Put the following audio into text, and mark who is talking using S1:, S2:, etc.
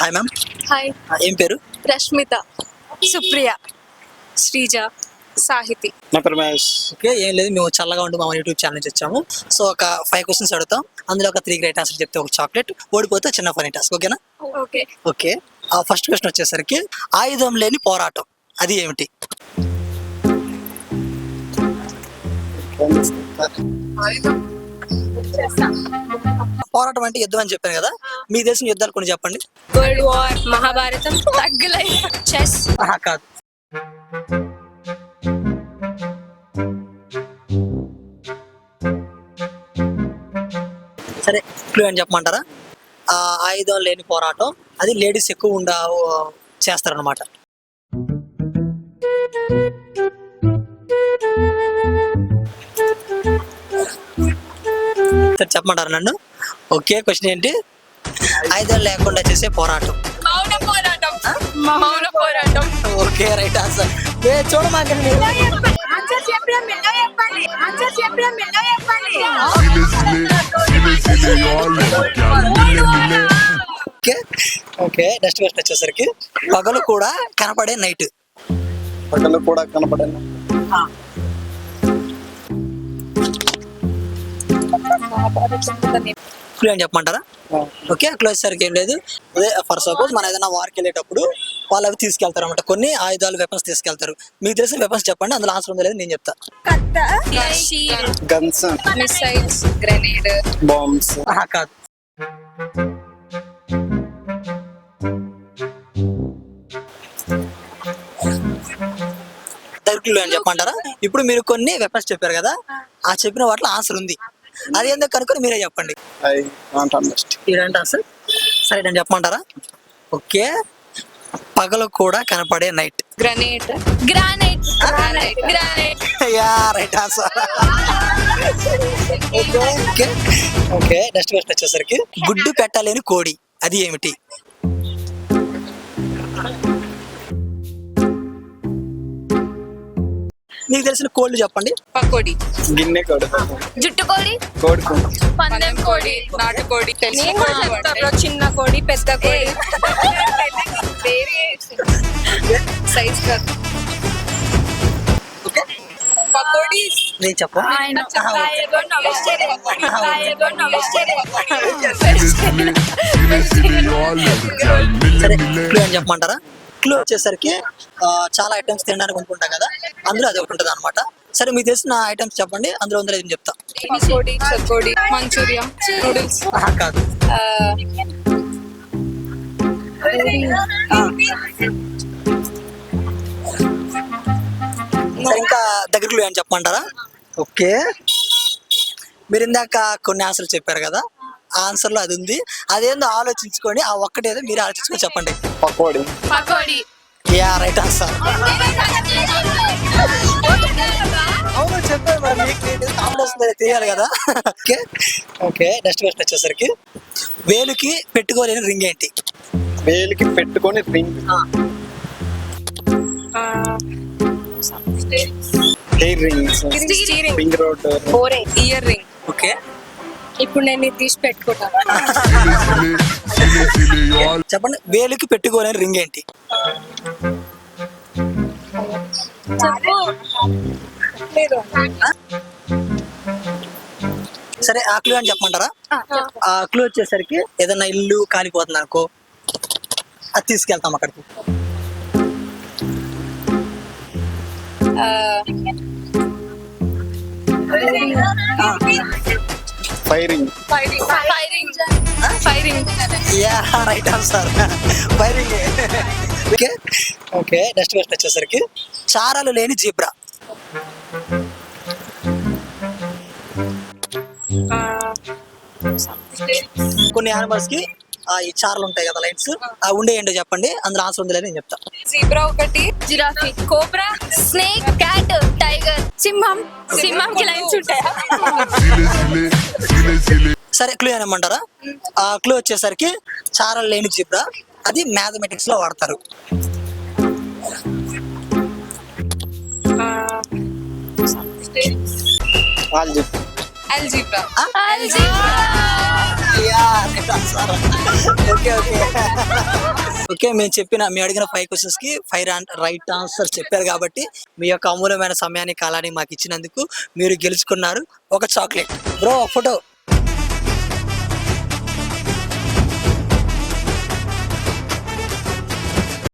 S1: Hi ma'am.
S2: Hi.
S1: ఏం పేరు?
S2: రష్మిత, సుప్రియ, శ్రీజ, సాహితి.
S3: నా పేరు మహేష్.
S1: ఓకే, ఏం లేదు, మేము చల్లగా ఉండి మా యూట్యూబ్ ఛానల్ నుంచి వచ్చాము. సో ఒక 5 క్వశ్చన్స్ అడుగుతాం, అందులో ఒక 3 గ్రేట్ ఆన్సర్ చెప్తే ఒక చాక్లెట్, ఓడిపోతే చిన్న ఫనీ టాస్క్. ఓకేనా?
S2: ఓకే.
S1: ఓకే, ఆ ఫస్ట్ క్వశ్చన్ వచ్చేసరికి ఆయుధం లేని పోరాటం అది ఏమిటి? పోరాటం అంటే యుద్ధం అని చెప్పాను కదా, మీకు తెలిసిన యుద్ధాలు కొన్ని చెప్పండి.
S2: వరల్డ్ వార్, మహాభారతం, తగ్గలై, చెస్.
S1: కాదు. సరే, క్లూ అని చెప్పమంటారా? ఆ ఆయుధం లేని పోరాటం అది లేడీస్ ఎక్కువ చేస్తారనమాట. చెప్పమంటారా నన్ను? ఓకే, క్వశ్చన్ ఏంటి? ఆయుధం లేకుండా చేసే పోరాటం.
S2: మౌన పోరాటం. మౌన పోరాటం.
S1: Okay, right answer. చూడమాకండి. ఓకే ఓకే, నెక్స్ట్ క్వశ్చన్ వచ్చేసరికి పగలు కూడా కనపడే నైట్.
S3: పగలు కూడా కనపడే
S1: క్లూ అని చెప్పమంటారా? ఓకే, క్లూ వచ్చేసరికి ఏం లేదు, అదే ఫర్ సపోజ్ మనం ఏదైనా వార్కి వెళ్ళేటప్పుడు వాళ్ళు అవి తీసుకెళ్తారు అనమాట, కొన్ని ఆయుధాలు వెపన్స్ తీసుకెళ్తారు. మీకు తెలిసిన వెపన్స్ చెప్పండి, అందులో ఆన్సర్ ఉందో లేదు నేను చెప్తా.
S3: Guns,
S2: missiles, grenade,
S3: bombs.
S1: కాదు. క్లూ అని చెప్పమంటారా? ఇప్పుడు మీరు కొన్ని వెపన్స్ చెప్పారు కదా, ఆ చెప్పిన వాటిలో ఆన్సర్ ఉంది, అది ఎందుకు కనుక్కొని మీరే చెప్పండి. ఇలాంటి ఆన్సర్ సరే నేను చెప్పమంటారా? ఓకే, పగలు కూడా కనపడే night.
S2: Granite. Granite. Granite.
S1: Yeah, right answer. Okay okay, next question వచ్చేసరికి గుడ్డు పెట్టలేని కోడి అది ఏమిటి? మీకు తెలిసిన కోళ్ళు చెప్పండి.
S2: పకోడి.
S3: గిన్నె కోడి,
S2: జుట్టు కోడి,
S3: కోడి
S2: పందెం కోడి, నాటుకోడి, చిన్న కోడి, పెద్ద కోడి, సైజ్ కాదు.
S1: ఓకే,
S2: పకోడి.
S1: నేను చెప్పు. సరే, క్లూ అని చెప్పమంటారా? క్లూ వచ్చేసరికి చాలా ఐటమ్స్ తినడానికి అనుకుంటాం కదా, అందులో అది ఒకటి ఉంటుంది అనమాట. సరే, మీకు తెలిసిన ఐటమ్స్ చెప్పండి, అందులో ఉందో లేదు చెప్తా.
S2: పకోడి, చకోడి, మంచూరియా, నూడిల్స్.
S1: కాదు. సరే, ఇంకా దగ్గర క్లూ అని చెప్పమంటారా? ఓకే, మీరు ఇందాక కొన్ని ఆన్సర్లు చెప్పారు కదా, ఆ ఆన్సర్ లో అది ఉంది, అదేందో ఆలోచించుకొని ఆ ఒక్కటేదో మీరు ఆలోచించుకొని చెప్పండి.
S3: Pakodi.
S2: Pakodi.
S1: Yeah, right answer. అవును, చెప్పారు మరి, మీకు కాంబినేషన్ తెలియాలి కదా. ఓకే ఓకే, నెక్స్ట్ క్వశ్చన్ వచ్చేసరికి వేలుకి పెట్టుకోలేని రింగ్ ఏంటి?
S3: వేలికి పెట్టుకొని ring. Hair rings, finger road,
S2: ear ring.
S1: Okay,
S2: ఇప్పుడు నేను ఇది తీసి పెట్టుకుంటాను.
S1: చెప్పండి, వేలుకి పెట్టుకోలేని రింగ్ ఏంటి? సరే, ఆ క్లూ అని చెప్పమంటారా? ఆ క్లూ వచ్చేసరికి ఏదైనా ఇల్లు కాలిపోతుంది అనుకో, అది తీసుకెళ్తాం అక్కడికి.
S3: Firing.
S2: Firing.
S1: Yeah, right answer, firing. Okay okay, next question వచ్చేసరికి చారాలు లేని జీబ్రా. కొన్ని యానిమల్స్ కి ఈ చారలు ఉంటాయి కదా, లైన్స్, అవి ఉండే ఏంటో చెప్పండి, అందులో ఆన్సర్ ఉందో లేదో నేను చెప్తా.
S2: జీబ్రా ఒకటి, giraffe, cobra, snake, cat, tiger, సింహం. సింహంకి లైన్స్ ఉంటాయా?
S1: సరే, క్లూ ఏమంటారా? ఆ క్లూ వచ్చేసరికి చారలు లేని జీబ్రా అది మ్యాథమెటిక్స్ లో వాడతారు.
S2: Algebra.
S1: Yeah, that's awesome. Okay. Okay, మేము అడిగిన 5 క్వశ్చన్స్ కి 5 రైట్ ఆన్సర్ చెప్పారు కాబట్టి మీ యొక్క అమూల్యమైన సమయాన్ని కాలాన్ని మాకు ఇచ్చినందుకు మీరు గెలుచుకున్నారు ఒక చాక్లెట్. Bro photo